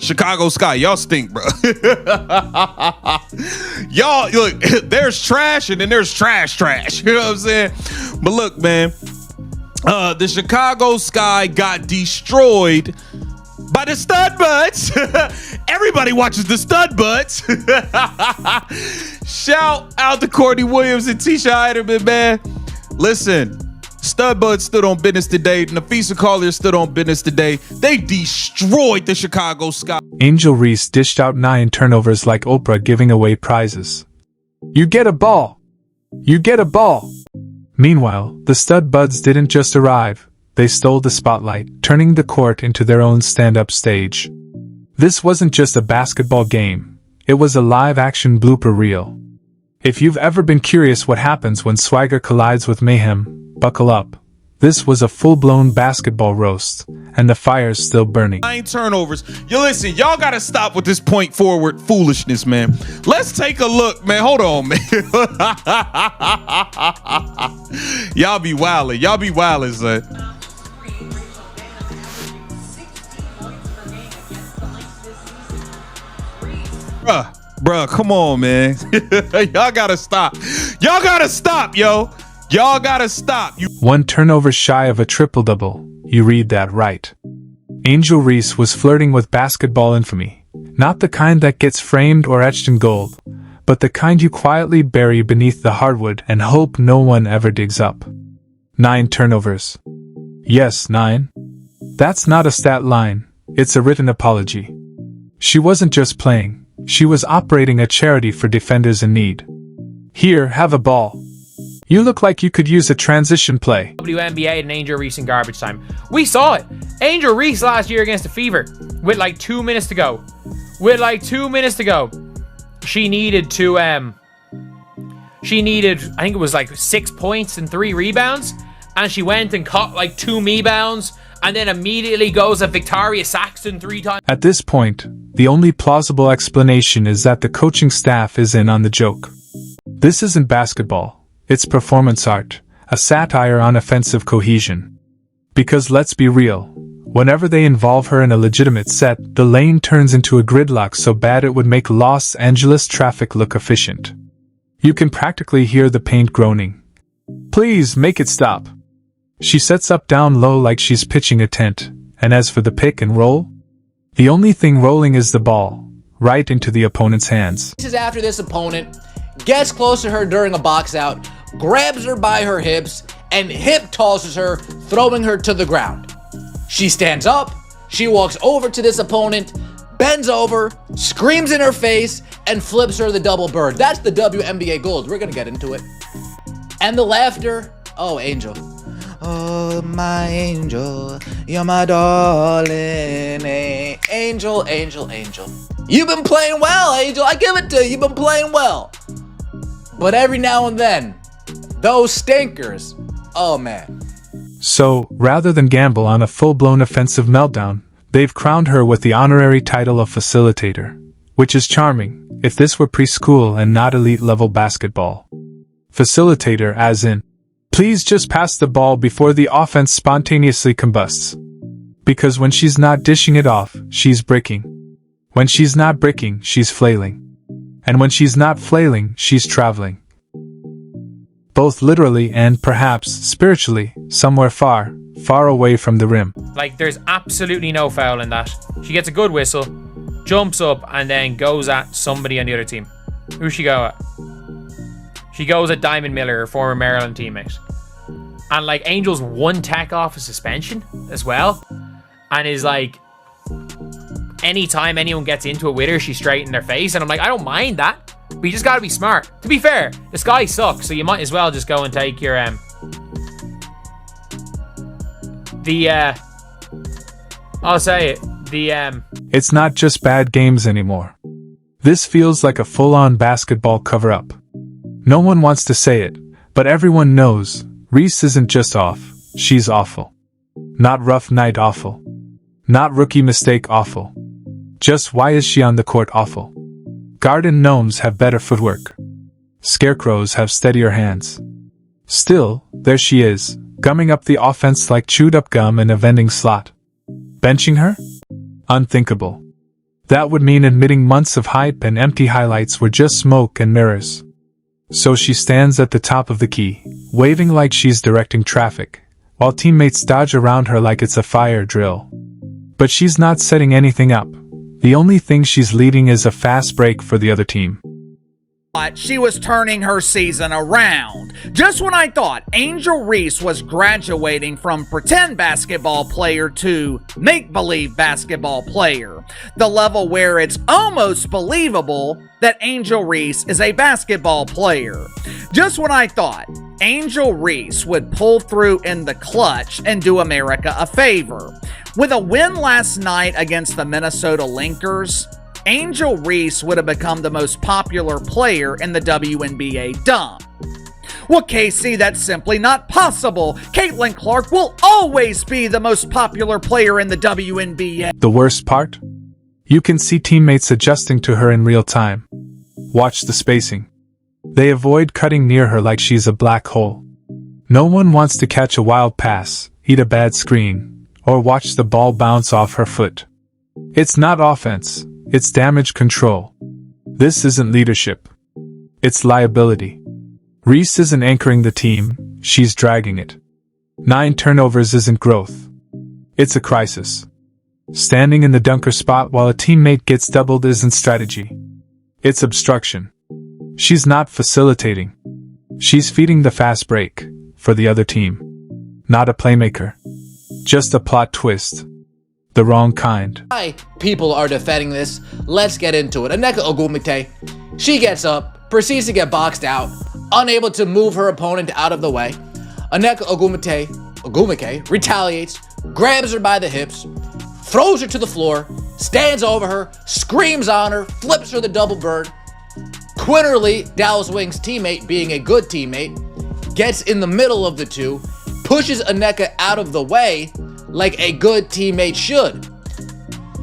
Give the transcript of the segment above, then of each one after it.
Chicago Sky, y'all stink, bro. Y'all, look, there's trash and then there's trash. You know what I'm saying? But look, man, the Chicago Sky got destroyed by the stud buds. Everybody watches the stud buds. Shout out to Courtney Williams and Tisha Heiderman, man. Listen, stud buds stood on business today. Nafisa Collier stood on business today. They destroyed the Chicago Sky. Angel Reese dished out 9 turnovers like Oprah giving away prizes. You get a ball. You get a ball. Meanwhile, the stud buds didn't just arrive. They stole the spotlight, turning the court into their own stand-up stage. This wasn't just a basketball game. It was a live-action blooper reel. If you've ever been curious what happens when swagger collides with mayhem, buckle up. This was a full-blown basketball roast, and the fire's still burning. 9 turnovers. Yo, listen, y'all gotta stop with this point forward foolishness, man. Let's take a look, man. Hold on, man. Y'all be wildin', son. Bruh, come on, man. Y'all gotta stop. Y'all gotta stop, yo. Y'all gotta stop. 1 turnover shy of a triple-double. You read that right. Angel Reese was flirting with basketball infamy. Not the kind that gets framed or etched in gold, but the kind you quietly bury beneath the hardwood and hope no one ever digs up. 9 turnovers. Yes, 9. That's not a stat line. It's a written apology. She wasn't just playing. She was operating a charity for defenders in need. Here, have a ball. You look like you could use a transition play. WNBA and Angel Reese in garbage time. We saw it. Angel Reese last year against the Fever with like 2 minutes to go. She needed to, I think it was like 6 points and 3 rebounds. And she went and caught like 2 rebounds and then immediately goes at Victoria Saxton 3 times. At this point, the only plausible explanation is that the coaching staff is in on the joke. This isn't basketball. It's performance art, a satire on offensive cohesion. Because let's be real, whenever they involve her in a legitimate set, the lane turns into a gridlock so bad it would make Los Angeles traffic look efficient. You can practically hear the paint groaning. Please make it stop. She sets up down low like she's pitching a tent, and as for the pick and roll, the only thing rolling is the ball, right into the opponent's hands. This is after this opponent gets close to her during a box out, grabs her by her hips, and hip tosses her, throwing her to the ground. She stands up, she walks over to this opponent, bends over, screams in her face, and flips her the double bird. That's the WNBA gold. We're gonna get into it. And the laughter, oh, Angel. Oh, my angel, you're my darling, angel. You've been playing well, Angel. I give it to you. You've been playing well. But every now and then, those stinkers, oh man. So, rather than gamble on a full-blown offensive meltdown, they've crowned her with the honorary title of facilitator, which is charming, if this were preschool and not elite-level basketball. Facilitator as in, please just pass the ball before the offense spontaneously combusts. Because when she's not dishing it off, she's bricking. When she's not bricking, she's flailing. And when she's not flailing, she's traveling. Both literally and, perhaps, spiritually, somewhere far, far away from the rim. Like, there's absolutely no foul in that. She gets a good whistle, jumps up, and then goes at somebody on the other team. Who's she go at? She goes at Diamond Miller, her former Maryland teammate. And, like, Angel's 1 tech off a suspension as well. And is like, anytime anyone gets into it with her, she's straight in their face. And I'm like, I don't mind that. But you just gotta be smart. To be fair, the Sky sucks, so you might as well just go and take your, I'll say it. It's not just bad games anymore. This feels like a full-on basketball cover-up. No one wants to say it, but everyone knows Reese isn't just off, she's awful. Not rough night awful. Not rookie mistake awful. Just why is she on the court awful? Garden gnomes have better footwork. Scarecrows have steadier hands. Still, there she is, gumming up the offense like chewed up gum in a vending slot. Benching her? Unthinkable. That would mean admitting months of hype and empty highlights were just smoke and mirrors. So she stands at the top of the key, waving like she's directing traffic, while teammates dodge around her like it's a fire drill. But she's not setting anything up. The only thing she's leading is a fast break for the other team. She was turning her season around. Just when I thought Angel Reese was graduating from pretend basketball player to make-believe basketball player, the level where it's almost believable that Angel Reese is a basketball player. Just when I thought Angel Reese would pull through in the clutch and do America a favor. With a win last night against the Minnesota Lynx, Angel Reese would have become the most popular player in the WNBA dump. Well, Casey, that's simply not possible. Caitlin Clark will always be the most popular player in the WNBA. The worst part? You can see teammates adjusting to her in real time. Watch the spacing. They avoid cutting near her like she's a black hole. No one wants to catch a wild pass, eat a bad screen, or watch the ball bounce off her foot. It's not offense. It's damage control. This isn't leadership. It's liability. Reese isn't anchoring the team, she's dragging it. 9 turnovers isn't growth. It's a crisis. Standing in the dunker spot while a teammate gets doubled isn't strategy. It's obstruction. She's not facilitating. She's feeding the fast break for the other team. Not a playmaker. Just a plot twist. The wrong kind. Why people are defending this? Let's get into it. Nneka Ogwumike, she gets up, proceeds to get boxed out, unable to move her opponent out of the way. Nneka Ogwumike retaliates, grabs her by the hips, throws her to the floor, stands over her, screams on her, flips her the double bird. Quinterly, Dallas Wings teammate, being a good teammate, gets in the middle of the two, pushes Nneka out of the way like a good teammate should.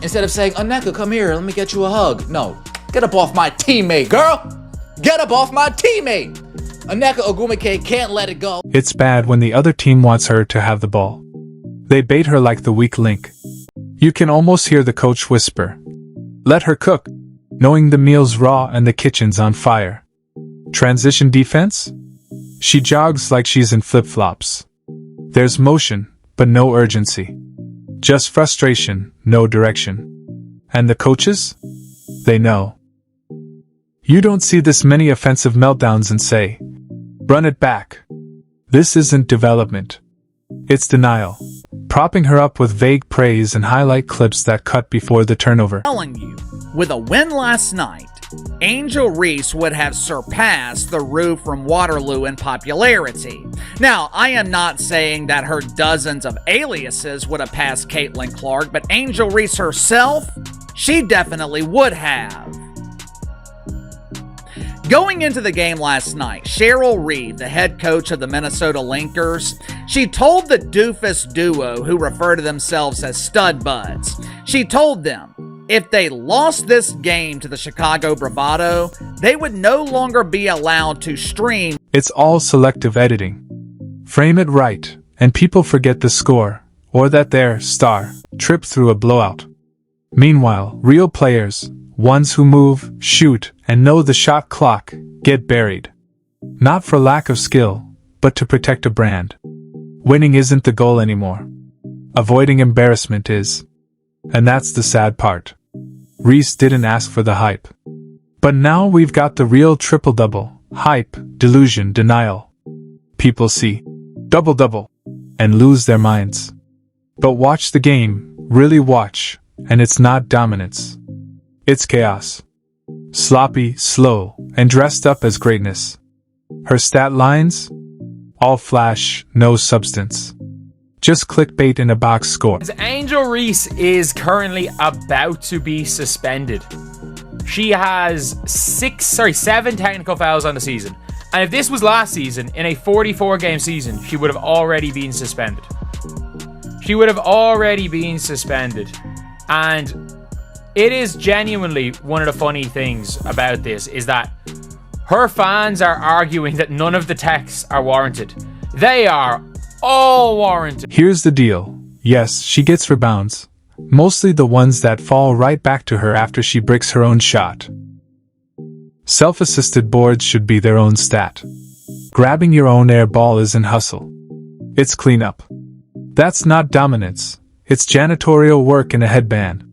Instead of saying, Nneka, come here, let me get you a hug. No, get up off my teammate, girl. Get up off my teammate. Nneka Ogwumike can't let it go. It's bad when the other team wants her to have the ball. They bait her like the weak link. You can almost hear the coach whisper, let her cook, knowing the meal's raw and the kitchen's on fire. Transition defense? She jogs like she's in flip-flops. There's motion, but no urgency. Just frustration, no direction. And the coaches? They know. You don't see this many offensive meltdowns and say, run it back. This isn't development. It's denial. Propping her up with vague praise and highlight clips that cut before the turnover. Telling you, with a win last night, Angel Reese would have surpassed the Rue from Waterloo in popularity. Now, I am not saying that her dozens of aliases would have passed Caitlin Clark, but Angel Reese herself, she definitely would have. Going into the game last night, Cheryl Reeve, the head coach of the Minnesota Lynx, she told the doofus duo who refer to themselves as stud buds, she told them, if they lost this game to the Chicago Bravado, they would no longer be allowed to stream. It's all selective editing. Frame it right, and people forget the score, or that their star tripped through a blowout. Meanwhile, real players, ones who move, shoot, and know the shot clock, get buried. Not for lack of skill, but to protect a brand. Winning isn't the goal anymore. Avoiding embarrassment is. And that's the sad part. Reese didn't ask for the hype. But now we've got the real triple-double, hype, delusion, denial. People see double-double and lose their minds. But watch the game, really watch, and it's not dominance. It's chaos. Sloppy, slow, and dressed up as greatness. Her stat lines? All flash, no substance. Just clickbait in a box score. Angel Reese is currently about to be suspended. She has 7 technical fouls on the season. And if this was last season, in a 44-game season, she would have already been suspended. And it is genuinely one of the funny things about this is that her fans are arguing that none of the techs are warranted. They are all warranted. Here's the deal. Yes, she gets rebounds, mostly the ones that fall right back to her after she bricks her own shot. Self-assisted boards should be their own stat. Grabbing your own air ball isn't hustle. It's cleanup. That's not dominance. It's janitorial work in a headband.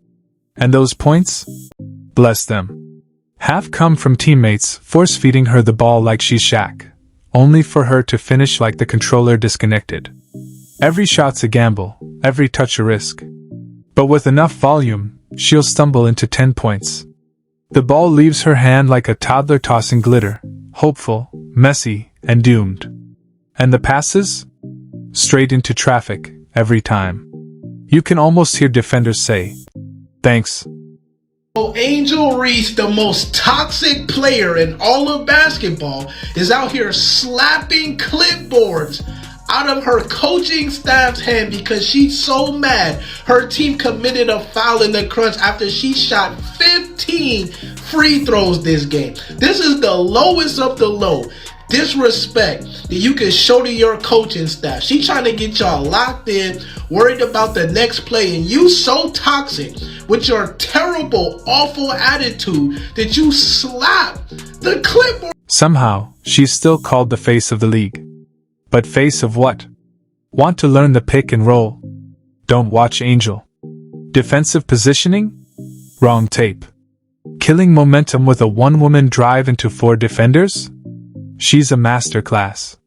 And those points? Bless them. Have come from teammates force-feeding her the ball like she's Shaq, only for her to finish like the controller disconnected. Every shot's a gamble, every touch a risk. But with enough volume, she'll stumble into 10 points. The ball leaves her hand like a toddler tossing glitter, hopeful, messy, and doomed. And the passes? Straight into traffic, every time. You can almost hear defenders say, "Thanks." Angel Reese, the most toxic player in all of basketball, is out here slapping clipboards out of her coaching staff's hand because she's so mad her team committed a foul in the crunch after she shot 15 free throws this game. This is the lowest of the low disrespect that you can show to your coaching staff. She trying to get y'all locked in, worried about the next play, and you so toxic with your terrible, awful attitude that you slap the clipboard. Somehow, she's still called the face of the league. But face of what? Want to learn the pick and roll? Don't watch Angel. Defensive positioning? Wrong tape. Killing momentum with a one-woman drive into 4 defenders? She's a masterclass.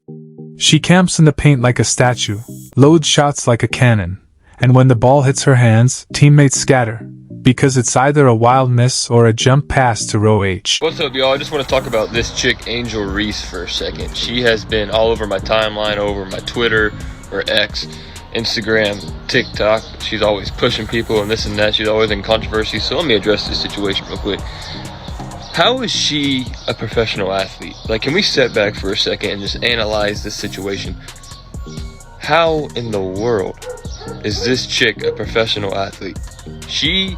She camps in the paint like a statue, loads shots like a cannon, and when the ball hits her hands, teammates scatter, because it's either a wild miss or a jump pass to row H. What's up, y'all? I just want to talk about this chick, Angel Reese, for a second. She has been all over my timeline, over my Twitter or X, Instagram, TikTok. She's always pushing people and this and that. She's always in controversy. So let me address this situation real quick. How is she a professional athlete? Like, can we step back for a second and just analyze this situation? How in the world is this chick a professional athlete? She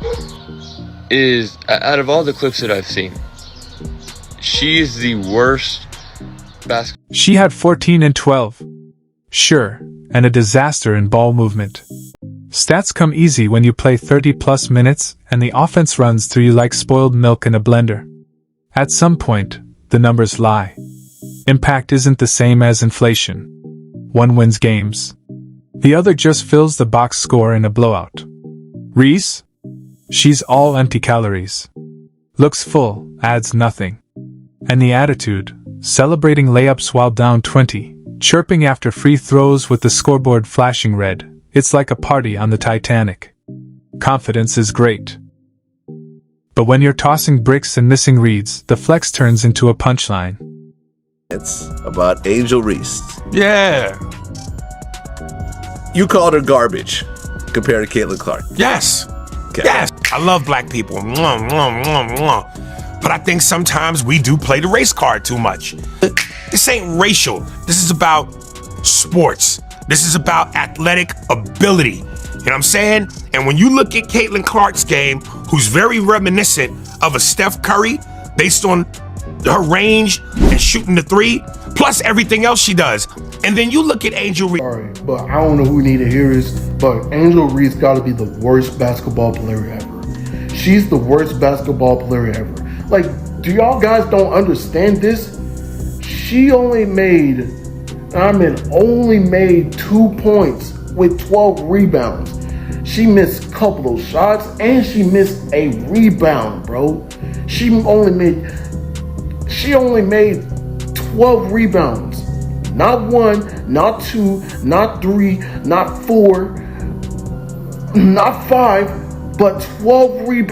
is, out of all the clips that I've seen, she is the worst basketball. She had 14 and 12. Sure, and a disaster in ball movement. Stats come easy when you play 30-plus minutes and the offense runs through you like spoiled milk in a blender. At some point, the numbers lie. Impact isn't the same as inflation. One wins games. The other just fills the box score in a blowout. Reese? She's all empty calories. Looks full, adds nothing. And the attitude, celebrating layups while down 20, chirping after free throws with the scoreboard flashing red. It's like a party on the Titanic. Confidence is great. But when you're tossing bricks and missing reads, the flex turns into a punchline. It's about Angel Reese. Yeah. You called her garbage compared to Caitlin Clark. Yes. Okay. Yes. I love black people. Mwah, mwah, mwah, mwah. But I think sometimes we do play the race card too much. This ain't racial. This is about sports. This is about athletic ability. You know what I'm saying? And when you look at Caitlin Clark's game, who's very reminiscent of a Steph Curry based on her range and shooting the 3, plus everything else she does. And then you look at Angel Reese. Sorry, but I don't know who need to hear this, but Angel Reese got to be the worst basketball player ever. She's the worst basketball player ever. Like, do y'all guys don't understand this? She only made 2 points with 12 rebounds. She missed a couple of shots and she missed a rebound, bro. She only made 12 rebounds. Not 1, not 2, not 3, not 4, not 5, but 12 rebounds.